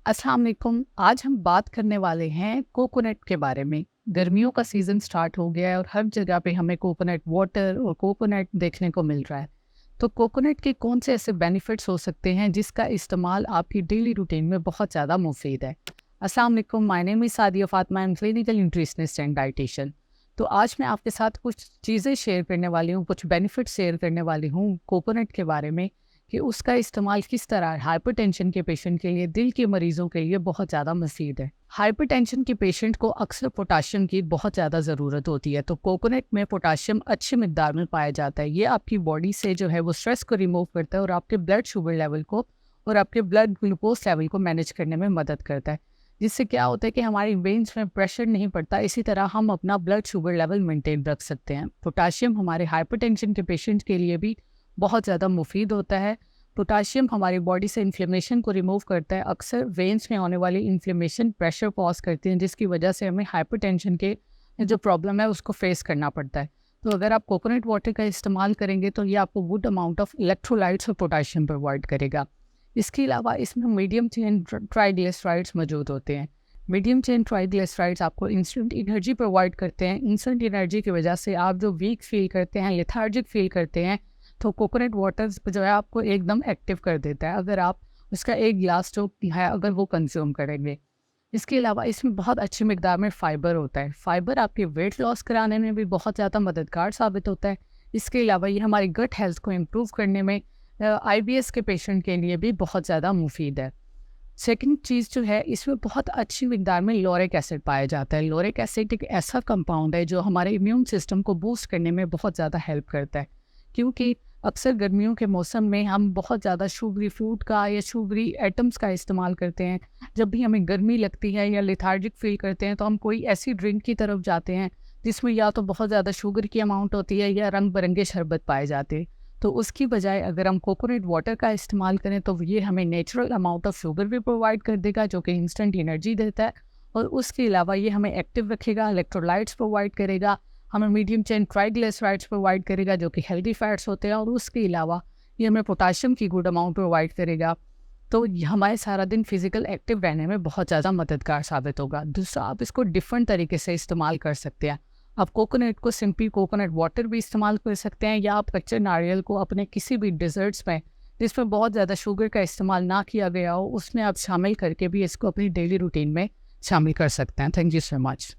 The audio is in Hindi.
अस्सलाम वालेकुम। आज हम बात करने वाले हैं कोकोनट के बारे में। गर्मियों का सीज़न स्टार्ट हो गया है और हर जगह पे हमें कोकोनट वाटर और कोकोनट देखने को मिल रहा है। तो कोकोनट के कौन से ऐसे बेनिफिट्स हो सकते हैं जिसका इस्तेमाल आपकी डेली रूटीन में बहुत ज़्यादा मुफीद है। अस्सलाम वालेकुम, my name is Sadia Fatima, I am clinical nutritionist and dietitian. तो आज मैं आपके साथ कुछ चीज़ें शेयर करने वाली हूँ, कुछ बेनिफिट शेयर करने वाली हूँ कोकोनट के बारे में कि उसका इस्तेमाल किस तरह हाइपरटेंशन के पेशेंट के लिए, दिल के मरीज़ों के लिए बहुत ज़्यादा मुफीद है। हाइपरटेंशन के पेशेंट को अक्सर पोटाशियम की बहुत ज़्यादा ज़रूरत होती है, तो कोकोनट में पोटाशियम अच्छी मिकदार में पाया जाता है। ये आपकी बॉडी से जो है वो स्ट्रेस को रिमूव करता है और आपके ब्लड शुगर लेवल को और आपके ब्लड ग्लूकोज लेवल को मैनेज करने में मदद करता है। जिससे क्या होता है कि हमारी वेन्स में प्रेशर नहीं पड़ता, इसी तरह हम अपना ब्लड शुगर लेवल मेंटेन रख सकते हैं। पोटाशियम हमारे हाइपरटेंशन के पेशेंट के लिए भी बहुत ज़्यादा मुफीद होता है। पोटाशियम हमारी बॉडी से इन्फ्लेमेशन को रिमूव करता है। अक्सर वेन्स में होने वाली इन्फ्लेमेशन प्रेशर पॉज करती हैं, जिसकी वजह से हमें हाइपरटेंशन के जो प्रॉब्लम है उसको फेस करना पड़ता है। तो अगर आप कोकोनट वाटर का इस्तेमाल करेंगे तो ये आपको गुड अमाउंट ऑफ इलेक्ट्रोलाइट्स और पोटाशियम प्रोवाइड करेगा। इसके अलावा इसमें मीडियम चेन ट्राइग्लिसराइड्स मौजूद होते हैं। मीडियम चेन ट्राइग्लिसराइड्स आपको इंस्टेंट एनर्जी प्रोवाइड करते हैं। इंस्टेंट एनर्जी की वजह से आप जो वीक फील करते हैं, लेथार्जिक फील करते हैं, तो कोकोनट वाटर जो है आपको एकदम एक्टिव कर देता है अगर आप उसका एक गिलास जो है अगर वो कंज्यूम करेंगे। इसके अलावा इसमें बहुत अच्छी मिकदार में फ़ाइबर होता है। फ़ाइबर आपके वेट लॉस कराने में भी बहुत ज़्यादा मददगार साबित होता है। इसके अलावा ये हमारी गट हेल्थ को इम्प्रूव करने में आईबीएस के पेशेंट के लिए भी बहुत ज़्यादा मुफीद है। सेकंड चीज़ जो है, इसमें बहुत अच्छी मिकदार में लॉरिक एसिड पाया जाता है। लॉरिक एसिड एक ऐसा कंपाउंड है जो हमारे इम्यून सिस्टम को बूस्ट करने में बहुत ज़्यादा हेल्प करता है, क्योंकि अक्सर गर्मियों के मौसम में हम बहुत ज़्यादा शुगरी फ्रूट का या शुगरी आइटम्स का इस्तेमाल करते हैं। जब भी हमें गर्मी लगती है या लेथार्जिक फील करते हैं तो हम कोई ऐसी ड्रिंक की तरफ जाते हैं जिसमें या तो बहुत ज़्यादा शुगर की अमाउंट होती है या रंग बिरंगे शरबत पाए जाते हैं। तो उसकी बजाय अगर हम कोकोनट वाटर का इस्तेमाल करें तो ये हमें नेचुरल अमाउंट ऑफ शुगर भी प्रोवाइड कर देगा, जो कि इंस्टेंट एनर्जी देता है। और उसके अलावा ये हमें एक्टिव रखेगा, इलेक्ट्रोलाइट्स प्रोवाइड करेगा, हमें मीडियम चेन ट्राइग्लिसराइड्स प्रोवाइड करेगा जो कि हेल्दी फैट्स होते हैं, और उसके अलावा ये हमें पोटाशियम की गुड अमाउंट प्रोवाइड करेगा। तो ये हमारे सारा दिन फिजिकल एक्टिव रहने में बहुत ज़्यादा मददगार साबित होगा। दूसरा, आप इसको डिफरेंट तरीके से इस्तेमाल कर सकते हैं। आप कोकोनट को सिंपली कोकोनट वाटर भी इस्तेमाल कर सकते हैं, या आप कच्चे नारियल को अपने किसी भी डिज़र्ट्स में जिसमें बहुत ज़्यादा शुगर का इस्तेमाल ना किया गया हो उसमें आप शामिल करके भी इसको अपनी डेली रूटीन में शामिल कर सकते हैं। Thank you so much.